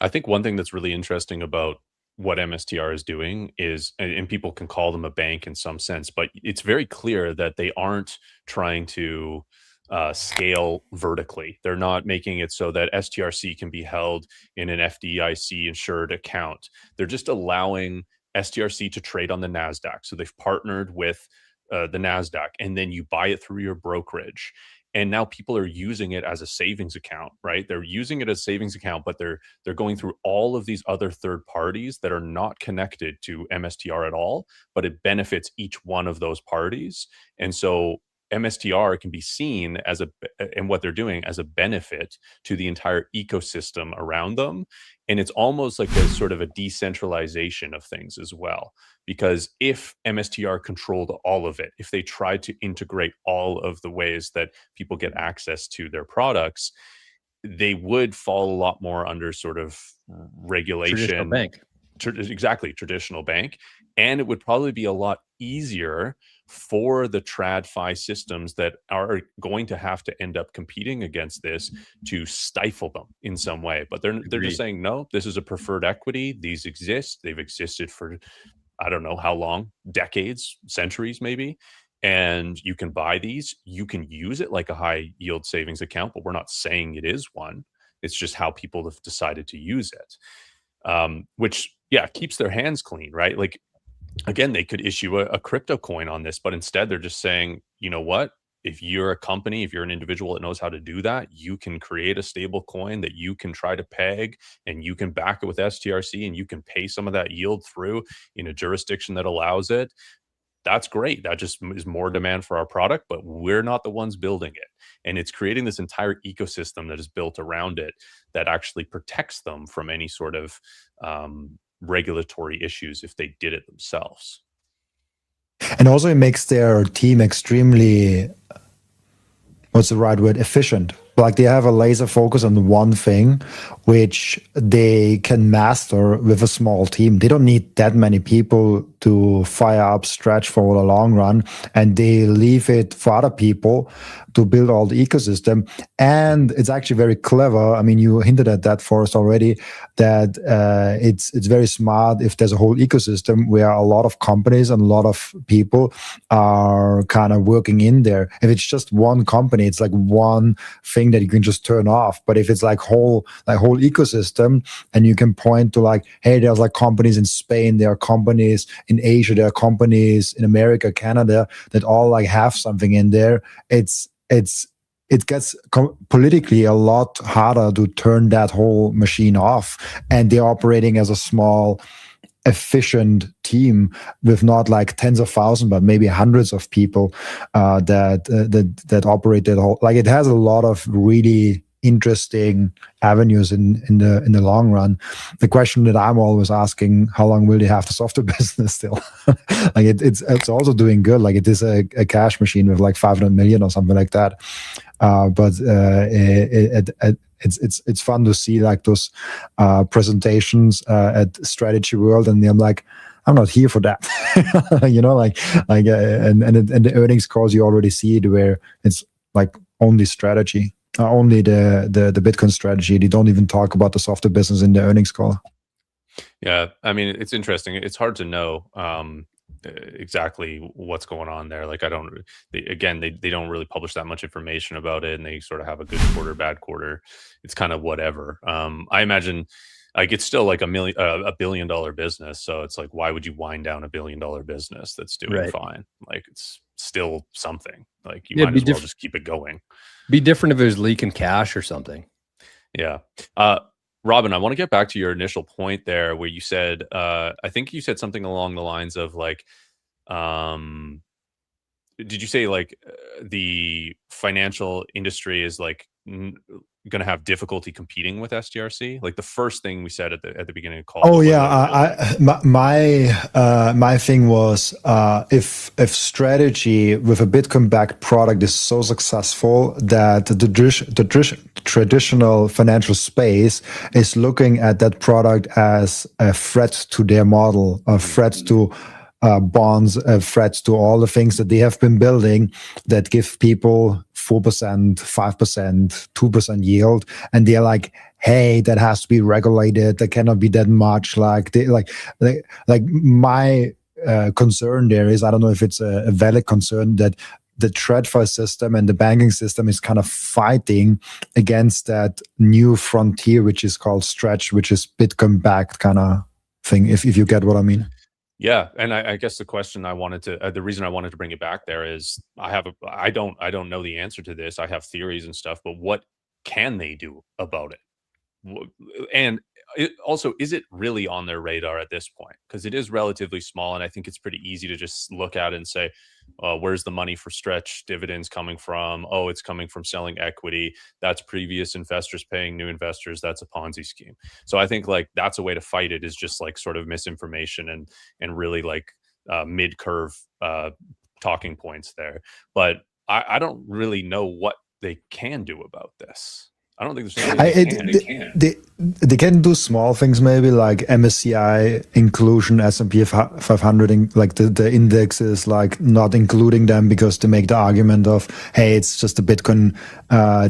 I think one thing that's really interesting about what MSTR is doing is, and people can call them a bank in some sense, but it's very clear that they aren't trying to scale vertically. They're not making it so that STRC can be held in an FDIC insured account. They're just allowing STRC to trade on the NASDAQ. So they've partnered with the NASDAQ, and then you buy it through your brokerage. And now people are using it as a savings account, right? They're using it as a savings account, but they're going through all of these other third parties that are not connected to MSTR at all, but it benefits each one of those parties. And so MSTR can be seen as and what they're doing as a benefit to the entire ecosystem around them. And it's almost like a sort of a decentralization of things as well. Because if MSTR controlled all of it, if they tried to integrate all of the ways that people get access to their products, they would fall a lot more under sort of regulation. Traditional bank. Exactly, traditional bank. And it would probably be a lot easier for the TradFi systems that are going to have to end up competing against this to stifle them in some way. But they're just saying, no, this is a preferred equity. These exist. They've existed for, I don't know how long, decades, centuries maybe. And you can buy these. You can use it like a high yield savings account, but we're not saying it is one. It's just how people have decided to use it, which, yeah, keeps their hands clean, right? Like, again, they could issue a crypto coin on this, but instead they're just saying, you know what? If you're a company, if you're an individual that knows how to do that, you can create a stable coin that you can try to peg, and you can back it with STRC, and you can pay some of that yield through in a jurisdiction that allows it. That's great. That just is more demand for our product, but we're not the ones building it. And it's creating this entire ecosystem that is built around it that actually protects them from any sort of regulatory issues if they did it themselves. And also it makes their team extremely, what's the right word, efficient. Like they have a laser focus on one thing, which they can master with a small team. They don't need that many people to fire up Stretch for the long run, and they leave it for other people to build all the ecosystem. And it's actually very clever. I mean, you hinted at that for us already, that it's very smart if there's a whole ecosystem where a lot of companies and a lot of people are kind of working in there. If it's just one company, it's like one thing that you can just turn off. But if it's like whole ecosystem, and you can point to like, hey, there's like companies in Spain, there are companies in Asia, there are companies in America, Canada, that all like have something in there. It gets politically a lot harder to turn that whole machine off, and they're operating as a small, efficient team with not like tens of thousands, but maybe hundreds of people that operate that whole. Like it has a lot of really interesting avenues in the long run. The question that I'm always asking: how long will they have the software business still? Like it's also doing good. Like it is a cash machine with like 500 million or something like that. But it's fun to see like those presentations at Strategy World, and I'm like, I'm not here for that. You know, and the earnings calls, you already see it where it's like only strategy. Only the Bitcoin strategy. They don't even talk about the software business in the earnings call. Yeah, I mean, it's interesting. It's hard to know exactly what's going on there. Like, they don't really publish that much information about it, and they sort of have a good quarter, bad quarter. It's kind of whatever. I imagine, like, it's still like a billion dollar business. So it's like, why would you wind down $1 billion business that's doing fine? Like, it's still something. Like, you might as well just keep it going. Be different if it was leaking cash or something. Yeah. Robin, I want to get back to your initial point there where you said, I think you said something along the lines of like, did you say like the financial industry is like going to have difficulty competing with STRC? Like the first thing we said at the beginning of the call. Oh yeah, my thing was if strategy with a Bitcoin backed product is so successful that the traditional financial space is looking at that product as a threat to their model, a threat to bonds, threats to all the things that they have been building that give people 4%, 5%, 2% yield, and they're like, hey, that has to be regulated. That cannot be that much. Like my concern there is, I don't know if it's a valid concern, that the TradFi system and the banking system is kind of fighting against that new frontier, which is called Stretch, which is Bitcoin backed kind of thing, if you get what I mean. Yeah, and I guess the question I wanted to, the reason I wanted to bring it back there is, I don't know the answer to this. I have theories and stuff, but what can they do about it? And also, is it really on their radar at this point? Because it is relatively small, and I think it's pretty easy to just look at it and say, where's the money for Stretch dividends coming from? Oh, it's coming from selling equity. That's previous investors paying new investors. That's a Ponzi scheme. So I think like that's a way to fight it, is just like sort of misinformation and really like mid curve talking points there. But I don't really know what they can do about this. I don't think there's anything they can do small things, maybe like MSCI inclusion, S&P 500, like the indexes, like not including them because they make the argument of, hey, it's just a Bitcoin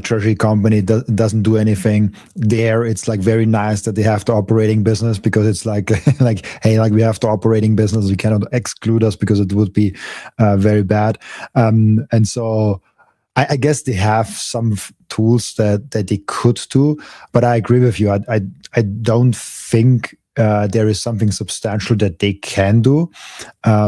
treasury company that doesn't do anything. There, it's like very nice that they have the operating business, because it's like like, hey, like we have the operating business, we cannot exclude us because it would be very bad. And so I guess they have some tools that they could do, but I agree with you. I don't think there is something substantial that they can do,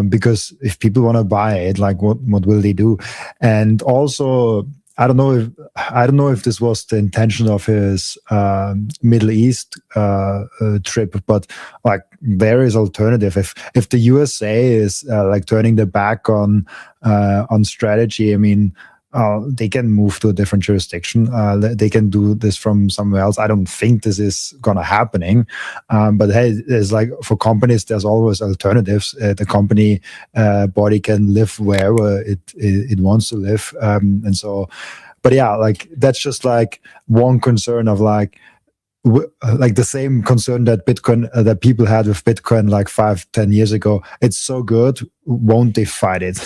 because if people want to buy it, like what will they do? And also, I don't know if this was the intention of his Middle East trip, but like there is alternative. If the USA is like turning their back on strategy, I mean, they can move to a different jurisdiction. They can do this from somewhere else. I don't think this is gonna happening, but hey, it's like for companies, there's always alternatives. The company body can live wherever it wants to live, and so. But yeah, like that's just like one concern of like the same concern that Bitcoin that people had with Bitcoin like 5-10 years ago. It's so good, won't they fight it?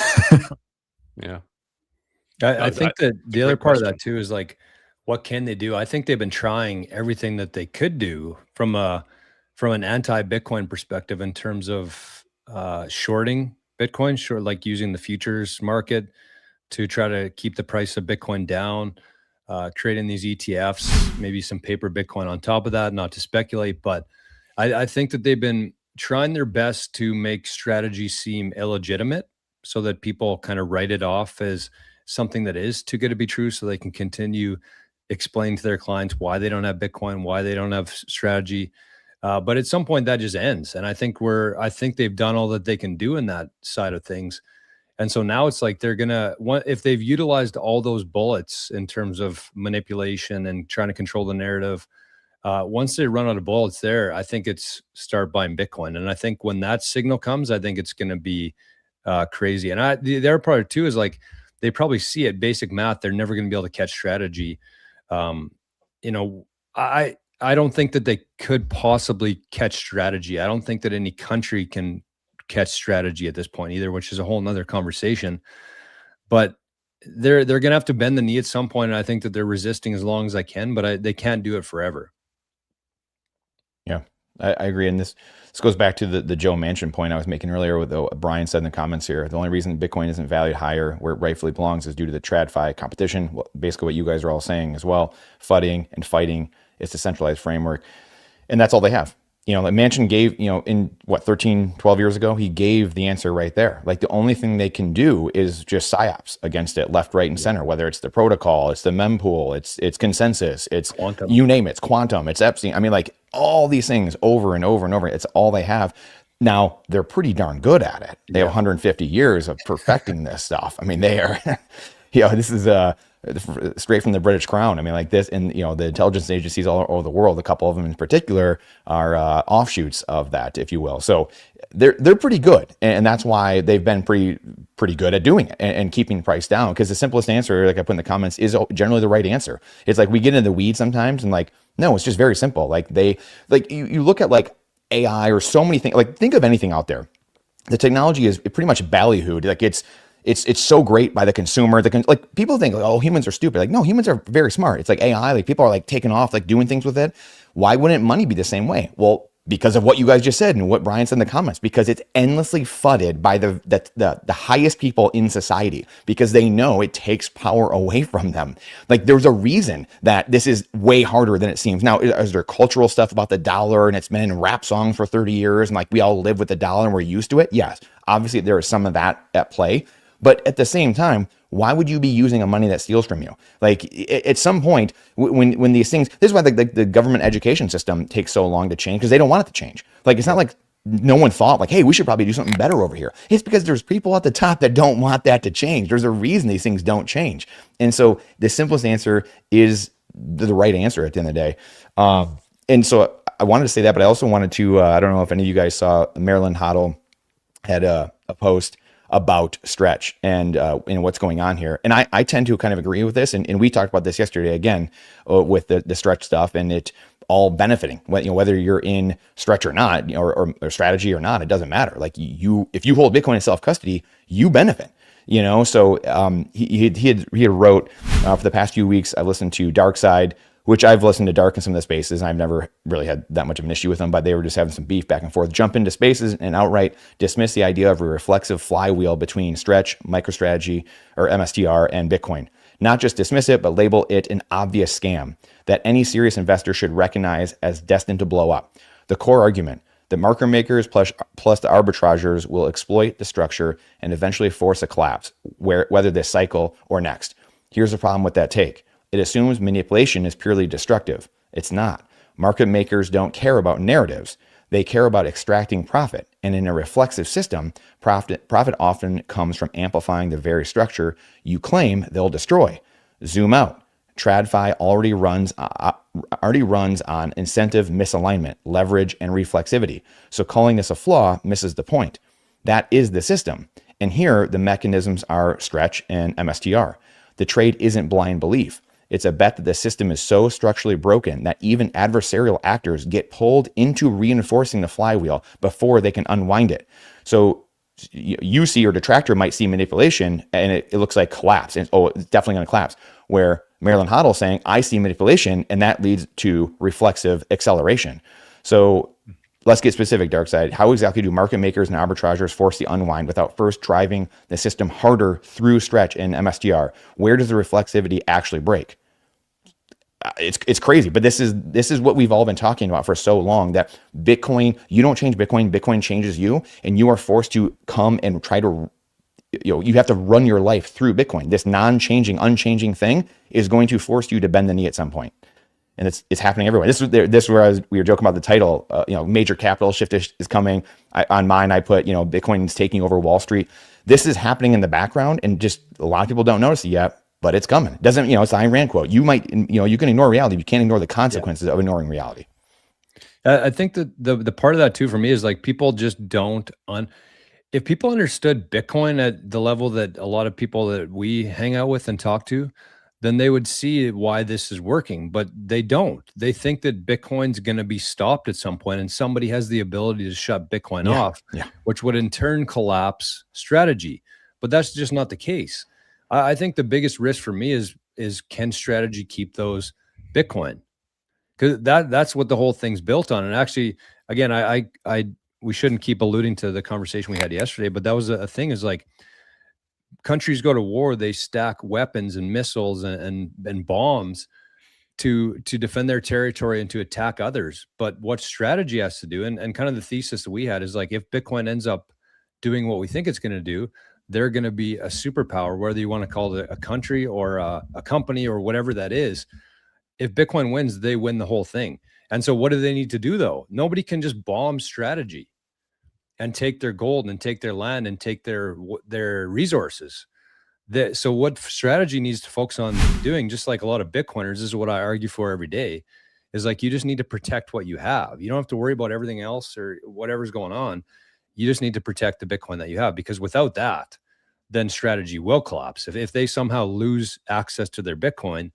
Yeah. I think that the other part of that too is like, what can they do? I think they've been trying everything that they could do from an anti-Bitcoin perspective in terms of shorting Bitcoin, like using the futures market to try to keep the price of Bitcoin down, creating these ETFs, maybe some paper Bitcoin on top of that, not to speculate, but I think that they've been trying their best to make strategy seem illegitimate so that people kind of write it off as something that is too good to be true, so they can continue explaining to their clients why they don't have Bitcoin, why they don't have strategy. But at some point that just ends. And I think they've done all that they can do in that side of things. And so now it's like if they've utilized all those bullets in terms of manipulation and trying to control the narrative, once they run out of bullets there, I think it's start buying Bitcoin. And I think when that signal comes, I think it's going to be crazy. And the other part too is like, they probably see it, basic math, they're never going to be able to catch strategy. I don't think that they could possibly catch strategy. I don't think that any country can catch strategy at this point either, which is a whole nother conversation. But they're going to have to bend the knee at some point, and I think that they're resisting as long as they can, but they can't do it forever. Yeah, I agree. And this goes back to the Joe Manchin point I was making earlier with what Brian said in the comments here. The only reason Bitcoin isn't valued higher where it rightfully belongs is due to the TradFi competition. Well, basically what you guys are all saying as well, fighting. It's a centralized framework. And that's all they have. Like Manchin gave, in 12 years ago, he gave the answer right there. Like the only thing they can do is just psyops against it, left, right, and center, whether it's the protocol, it's the mempool, it's consensus, it's quantum. You name it, it's quantum, it's Epstein. I mean, like all these things over and over and over. It's all they have. Now, they're pretty darn good at it. They have 150 years of perfecting this stuff. I mean, they are, this is straight from the British Crown. I mean, like this, and the intelligence agencies all over the world, a couple of them in particular, are offshoots of that, if you will. So they're pretty good, and that's why they've been pretty good at doing it and keeping the price down. Because the simplest answer, like I put in the comments, is generally the right answer. It's like we get into the weeds sometimes, and like no, it's just very simple. Like you look at like AI or so many things. Like think of anything out there. The technology is pretty much ballyhooed. Like it's it's so great by the consumer. Like people think like, oh, humans are stupid. Like, no, humans are very smart. It's like AI, like people are like taking off, like doing things with it. Why wouldn't money be the same way? Well, because of what you guys just said and what Brian said in the comments, because it's endlessly fudded by the highest people in society, because they know it takes power away from them. Like there's a reason that this is way harder than it seems. Now, is there cultural stuff about the dollar and it's been in rap songs for 30 years and like we all live with the dollar and we're used to it? Yes, obviously there is some of that at play. But at the same time, why would you be using a money that steals from you? Like at some point, when these things, this is why the government education system takes so long to change, because they don't want it to change. Like it's not like no one thought like, hey, we should probably do something better over here. It's because there's people at the top that don't want that to change. There's a reason these things don't change. And so the simplest answer is the right answer at the end of the day. And so I wanted to say that, but I also wanted to, I don't know if any of you guys saw, Marilyn Hoddle had a post about Stretch and what's going on here. And I tend to kind of agree with this. And we talked about this yesterday again with the Stretch stuff, and it all benefiting, whether you're in Stretch or not, or strategy or not, it doesn't matter. Like if you hold Bitcoin in self-custody, you benefit. So he had wrote for the past few weeks, I've listened to Dark Side, which I've listened to Dark in some of the spaces, and I've never really had that much of an issue with them, but they were just having some beef back and forth. Jump into spaces and outright dismiss the idea of a reflexive flywheel between Stretch, MicroStrategy, or MSTR, and Bitcoin. Not just dismiss it, but label it an obvious scam that any serious investor should recognize as destined to blow up. The core argument, that market makers plus the arbitrageurs will exploit the structure and eventually force a collapse, whether this cycle or next. Here's the problem with that take. It assumes manipulation is purely destructive. It's not. Market makers don't care about narratives. They care about extracting profit. And in a reflexive system, profit often comes from amplifying the very structure you claim they'll destroy. Zoom out. TradFi already runs on incentive misalignment, leverage, and reflexivity. So calling this a flaw misses the point. That is the system. And here, the mechanisms are Stretch and MSTR. The trade isn't blind belief. It's a bet that the system is so structurally broken that even adversarial actors get pulled into reinforcing the flywheel before they can unwind it. So you see, or detractor might see manipulation and it looks like collapse. And, it's definitely going to collapse. Where Marilyn Hoddle saying, I see manipulation, and that leads to reflexive acceleration. So let's get specific, Dark Side. How exactly do market makers and arbitrageurs force the unwind without first driving the system harder through Stretch and MSTR? Where does the reflexivity actually break? It's crazy, but this is what we've all been talking about for so long, that Bitcoin, you don't change Bitcoin, Bitcoin changes you, and you are forced to come and try to, you have to run your life through Bitcoin. This non-changing, unchanging thing is going to force you to bend the knee at some point. And it's happening everywhere. This is where we were joking about the title. Major capital shift is coming. On mine, I put Bitcoin is taking over Wall Street. This is happening in the background, and just a lot of people don't notice it yet, but it's coming. It doesn't it's the Ayn Rand quote. You might you can ignore reality, but you can't ignore the consequences of ignoring reality. I think that the part of that too for me is like people just don't if people understood Bitcoin at the level that a lot of people that we hang out with and talk to, then they would see why this is working, but they don't. They think that Bitcoin's going to be stopped at some point and somebody has the ability to shut Bitcoin off, which would in turn collapse strategy. But that's just not the case. I think the biggest risk for me is can strategy keep those Bitcoin? Because that's what the whole thing's built on. And actually, again, we shouldn't keep alluding to the conversation we had yesterday, but that was a thing, is like, countries go to war, they stack weapons and missiles and bombs to defend their territory and to attack others. But what strategy has to do, and kind of the thesis that we had is like, if Bitcoin ends up doing what we think it's going to do, they're going to be a superpower, whether you want to call it a country or a company or whatever that is. If Bitcoin wins, they win the whole thing. And so what do they need to do though? Nobody can just bomb strategy and take their gold and take their land and take their resources. So what strategy needs to focus on doing, just like a lot of Bitcoiners, this is what I argue for every day, is like, you just need to protect what you have. You don't have to worry about everything else or whatever's going on. You just need to protect the Bitcoin that you have, because without that, then strategy will collapse. If they somehow lose access to their Bitcoin,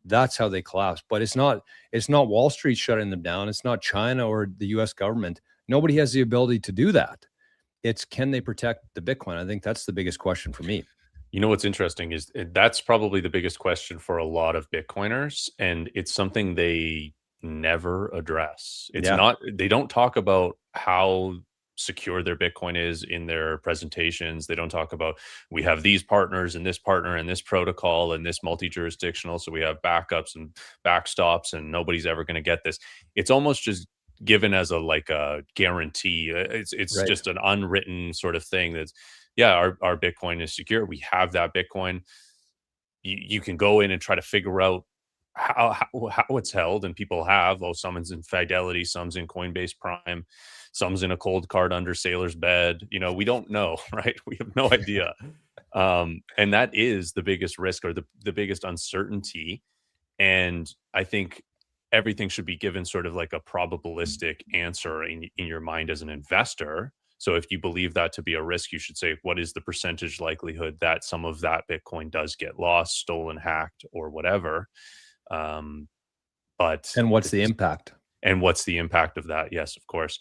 that's how they collapse. But it's not Wall Street shutting them down. It's not China or the US government. Nobody has the ability to do that. It's, can they protect the Bitcoin? I think that's the biggest question for me. You know what's interesting is that's probably the biggest question for a lot of Bitcoiners, and it's something they never address. It's Yeah. not, they don't talk about how secure their Bitcoin is in their presentations. They don't talk about, we have these partners and this partner and this protocol and this multi-jurisdictional, so we have backups and backstops and nobody's ever going to get this. It's almost just given as a like a guarantee. It's Right. just an unwritten sort of thing that's, yeah, our Bitcoin is secure. We have that Bitcoin. You can go in and try to figure out how it's held, and people have. Oh, someone's in Fidelity, some's in Coinbase Prime, some's in a cold card under Sailor's bed. You know, we don't know, right? We have no idea. And that is the biggest risk, or the biggest uncertainty. And I think everything should be given sort of like a probabilistic answer in your mind as an investor. So if you believe that to be a risk, you should say, what is the percentage likelihood that some of that Bitcoin does get lost, stolen, hacked, or whatever? But And what's the impact? And what's the impact of that? Yes, of course.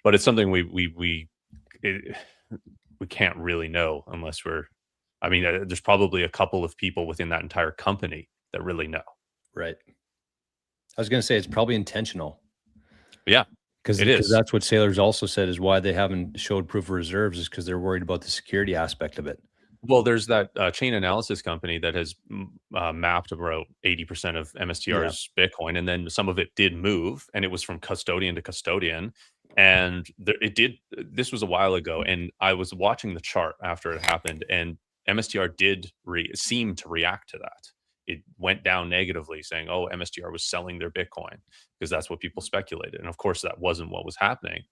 But it's something we can't really know unless we're. I mean, there's probably a couple of people within that entire company that really know. Right. I was going to say it's probably intentional. Yeah. Because that's what Sailors also said is why they haven't showed proof of reserves, is because they're worried about the security aspect of it. Well, there's that chain analysis company that has mapped about 80% of MSTR's Bitcoin, and then some of it did move, and it was from custodian to custodian. And it did. This was a while ago, and I was watching the chart after it happened, and MSTR did seem to react to that. It went down negatively, saying, "Oh, MSTR was selling their Bitcoin," because that's what people speculated. And of course, that wasn't what was happening.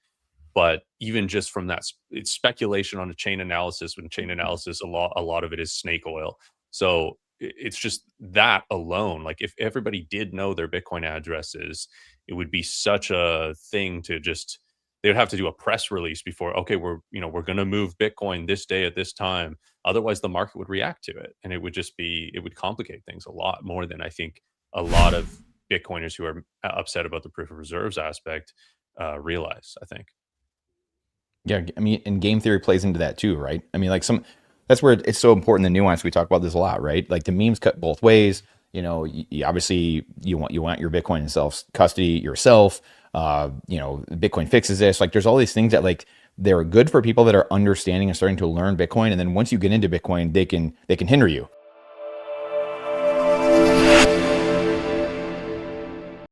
But even just from that, it's speculation on a chain analysis. When chain analysis, a lot of it is snake oil. So it's just that alone. Like if everybody did know their Bitcoin addresses, it would be such a thing to just. They would have to do a press release before. Okay, we're going to move Bitcoin this day at this time. Otherwise, the market would react to it, and it would complicate things a lot more than I think a lot of Bitcoiners who are upset about the proof of reserves aspect realize. I think. Yeah, I mean, and game theory plays into that too, right? I mean, that's where it's so important, the nuance. We talk about this a lot, right? Like the memes cut both ways. You know, obviously you want your Bitcoin in self custody yourself. Bitcoin fixes this. Like there's all these things that like they're good for people that are understanding and starting to learn Bitcoin. And then once you get into Bitcoin, they can hinder you.